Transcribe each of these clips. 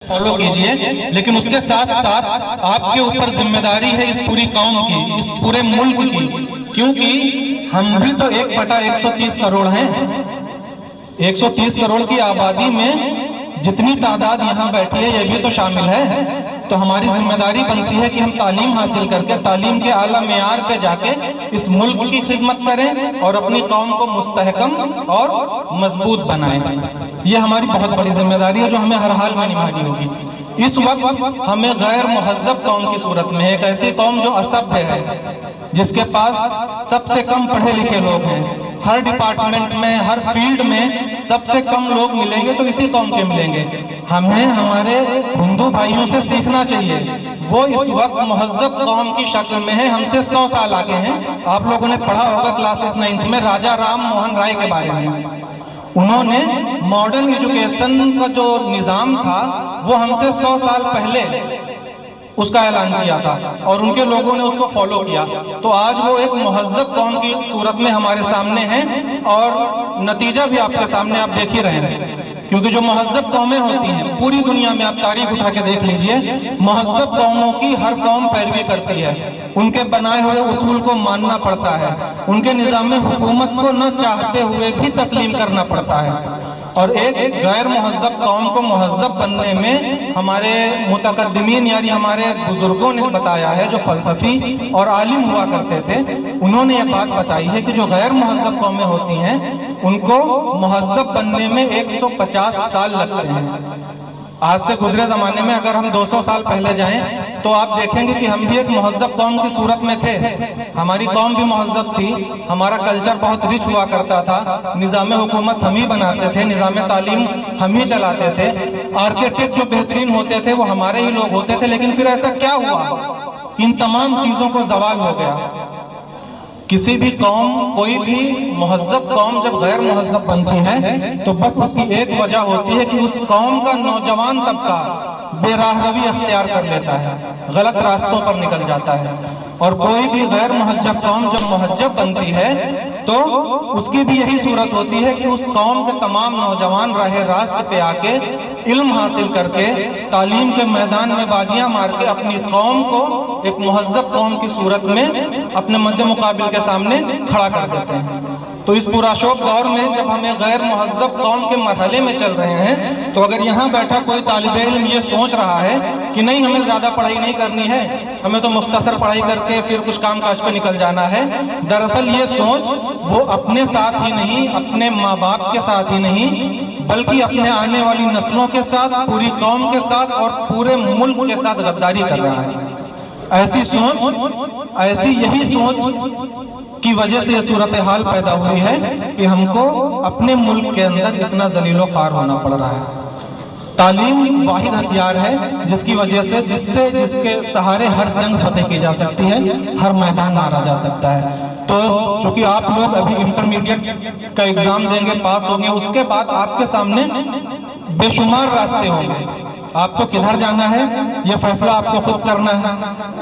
Follow कीजिए, लेकिन उसके साथ साथ आपके ऊपर जिम्मेदारी है इस पूरी कौम की, इस पूरे मुल्क की, क्योंकि हम भी तो 1/130 करोड़ हैं। 130 करोड़ की आबादी में जितनी तादाद यहाँ बैठी है ये भी तो शामिल है। तो हमारी जिम्मेदारी बनती है कि हम तालीम हासिल करके तालीम के आला मेयार पे जाके इस मुल्क की खिदमत करें और अपनी कौम को मुस्तहकम और मजबूत बनाएं। ये हमारी बहुत बड़ी जिम्मेदारी है जो हमें हर हाल में निभानी होगी। इस वक्त हमें गैर मुहज्जब कौम की सूरत में, एक ऐसी कौम जो असभ्य है, जिसके पास सबसे कम पढ़े लिखे लोग हैं, हर डिपार्टमेंट में, हर फील्ड में सबसे कम लोग मिलेंगे तो इसी कौम के मिलेंगे। हमें हमारे हिंदू भाइयों से सीखना चाहिए। वो इस वक्त मुहज्जब कौम की शक्ल में है, हमसे 100 साल आगे हैं। आप लोगों ने पढ़ा होगा क्लास 9th में राजा राम मोहन राय के बारे में। उन्होंने मॉडर्न एजुकेशन का जो निजाम था वो हमसे 100 साल पहले उसका ऐलान किया था और उनके लोगों ने उसको फॉलो किया। तो आज वो एक मुहज्जब कौम की सूरत में हमारे सामने है और नतीजा भी आपके सामने आप देख ही रहे हैं। क्योंकि जो मुहज्जब कौमें होती हैं पूरी दुनिया में, आप तारीख उठा के देख लीजिए, मुहज्जब कौमों की हर कौम पैरवी करती है, उनके बनाए हुए उसूल को मानना पड़ता है, उनके निजाम हुकूमत को न चाहते हुए भी तस्लीम करना पड़ता है। और एक गैर मुहज्जब कौम को मुहज्जब बनने में हमारे मुतकद्दिमीन यानी हमारे बुजुर्गों ने बताया है, जो फलसफी और आलिम हुआ करते थे, उन्होंने ये बात बताई है कि जो गैर मुहज्जब कौमें होती हैं उनको मुहज्जब बनने में 150 साल लगते हैं। आज से गुजरे जमाने में अगर हम 200 साल पहले जाएं तो आप देखेंगे कि हम भी एक मुहज्जब कौम की सूरत में थे। हमारी कौम भी मुहज्जब थी, हमारा कल्चर बहुत रिच हुआ करता था, निजाम हुकूमत हम ही बनाते थे, निजाम तालीम हम ही चलाते थे, आर्किटेक्ट जो बेहतरीन होते थे वो हमारे ही लोग होते थे। लेकिन फिर ऐसा क्या हुआ, इन तमाम चीजों को जवाल हो गया। किसी भी कौम, कोई भी मुहज्जब कौम जब गैर मुहज्जब बनती है तो बस उसकी एक वजह होती है कि उस कौम का नौजवान तबका बेराहरवी अख्तियार कर लेता है, गलत रास्तों पर निकल जाता है। और कोई भी गैर मुहज्जब कौम जब मुहज्जब बनती है तो उसकी भी यही सूरत होती है कि उस कौम के तमाम नौजवान राह रास्त पे आके इल्म हासिल करके तालीम के मैदान में बाजियां मार के अपनी कौम को एक मुहज्जब कौम की सूरत में अपने मद्दे मुकाबिल के सामने खड़ा कर देते हैं। तो इस पुराशोक दौर में जब हमें गैर मुहज्जब कौम के मरहले में चल रहे हैं, तो अगर यहाँ बैठा कोई तालिबे इल्म ये सोच रहा है कि नहीं हमें ज्यादा पढ़ाई नहीं करनी है, हमें तो मुख्तसर पढ़ाई करके फिर कुछ काम काज पे निकल जाना है, दरअसल ये सोच वो अपने साथ ही नहीं, अपने माँ बाप के साथ ही नहीं, बल्कि अपने आने वाली नस्लों के साथ, पूरी कौम के साथ और पूरे मुल्क के साथ गद्दारी कर रहा है। ऐसी सोच, ऐसी यही सोच की वजह से यह सूरत हाल पैदा हुई है कि हमको अपने मुल्क के अंदर इतना जलीलो ख्वार होना पड़ रहा है। तालीम वाहिद हथियार है जिसकी वजह से, जिसके सहारे हर जंग फतेह की जा सकती है, हर मैदान मारा जा सकता है। तो चूंकि आप लोग अभी इंटरमीडिएट का एग्जाम देंगे, पास होंगे, उसके बाद आपके सामने बेशुमार रास्ते होंगे। आपको किधर जाना है ये फैसला आपको खुद करना है।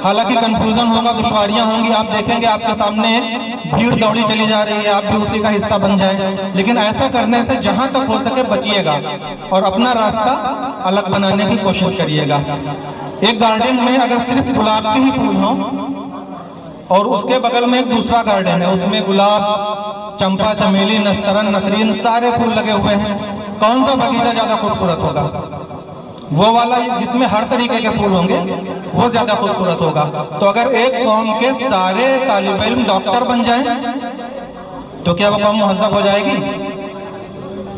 हालांकि कंफ्यूजन होगा, दुश्वारियां होंगी, आप देखेंगे आपके सामने एक भीड़ दौड़ी चली जा रही है, आप भी उसी का हिस्सा बन जाएं। लेकिन ऐसा करने से जहां तक हो सके बचिएगा और अपना रास्ता अलग बनाने की कोशिश करिएगा। एक गार्डन में अगर सिर्फ गुलाब के ही फूल हों और उसके बगल में एक दूसरा गार्डन है, उसमें गुलाब, चंपा, चमेली, नस्तरन, नसरीन सारे फूल लगे हुए हैं, कौन सा बगीचा ज्यादा खूबसूरत होगा? वो वाला जिसमें हर तरीके के फूल होंगे वो ज्यादा खूबसूरत होगा। तो अगर एक कौम के सारे तालिब इल्म डॉक्टर बन जाएं तो क्या वो कौम मुहज्जब हो जाएगी?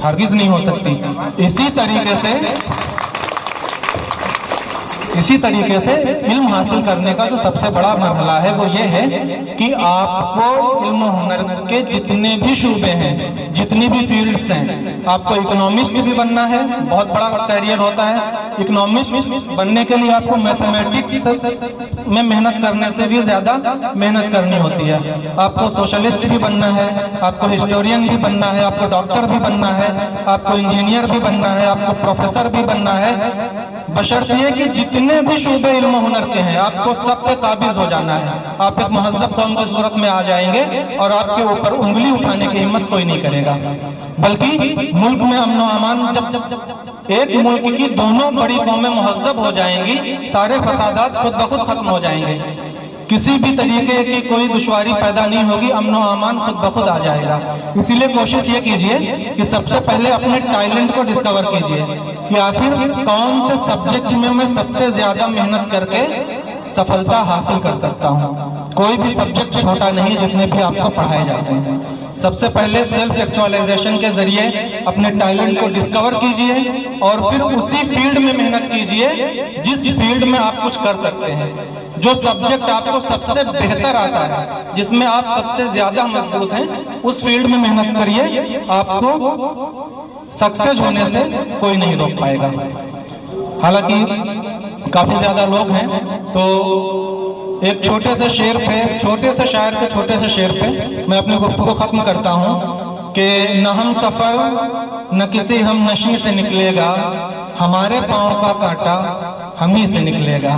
हरगिज नहीं हो सकती। इसी तरीके से इल्म हासिल करने का जो सबसे बड़ा मरहला है वो ये है कि आपको इल्म हुनर के जितने भी शूबे हैं, जितनी भी फील्ड्स हैं, आपको इकोनॉमिस्ट भी बनना है, बहुत बड़ा कैरियर होता है। इकोनॉमिस्ट बनने के लिए आपको मैथमेटिक्स में मेहनत करने से भी ज्यादा मेहनत करनी होती है। आपको सोशलिस्ट भी बनना है, आपको हिस्टोरियन भी बनना है, आपको डॉक्टर भी बनना है, आपको इंजीनियर भी बनना है, आपको प्रोफेसर भी बनना है, बशर्ते कि जितनी जितने भी शोबे इल्म हुनर के हैं, आपको सब पे काबिज हो जाना है। आप एक महज़्ज़ब कौम की सूरत में आ जाएंगे और आपके ऊपर उंगली उठाने की हिम्मत कोई नहीं करेगा। बल्कि मुल्क में अमन व अमान, जब एक मुल्क की दोनों बड़ी कौमें महज़्ज़ब हो जाएंगी, सारे फसादात खुद ब खुद खत्म हो जाएंगे। किसी भी तरीके की कोई दुश्वारी पैदा नहीं होगी, अमन व अमान खुद ब खुद आ जाएगा। इसीलिए कोशिश ये कीजिए कि सबसे पहले अपने टैलेंट को डिस्कवर कीजिए कि आखिर कौन से सब्जेक्ट में मैं सबसे ज्यादा मेहनत करके सफलता हासिल कर सकता हूँ। कोई भी सब्जेक्ट छोटा नहीं जितने भी आपको पढ़ाए जाते हैं। सबसे पहले सेल्फ एक्चुअलाइजेशन के जरिए अपने टैलेंट को डिस्कवर कीजिए और फिर उसी फील्ड में मेहनत कीजिए जिस फील्ड में आप कुछ कर सकते हैं। जो सब्जेक्ट आपको सबसे बेहतर आता है, जिसमें आप सबसे ज्यादा मजबूत हैं, उस फील्ड में मेहनत करिए। आपको सक्सेस होने से कोई नहीं रोक पाएगा। हालांकि काफी ज्यादा लोग हैं, तो एक छोटे से शेर पे, छोटे से शायर के छोटे से शेर पे मैं अपनी गुफ्तगू को खत्म करता हूँ कि न हम सफर न किसी हम नशी से निकलेगा, हमारे पाँव का कांटा हम ही से निकलेगा।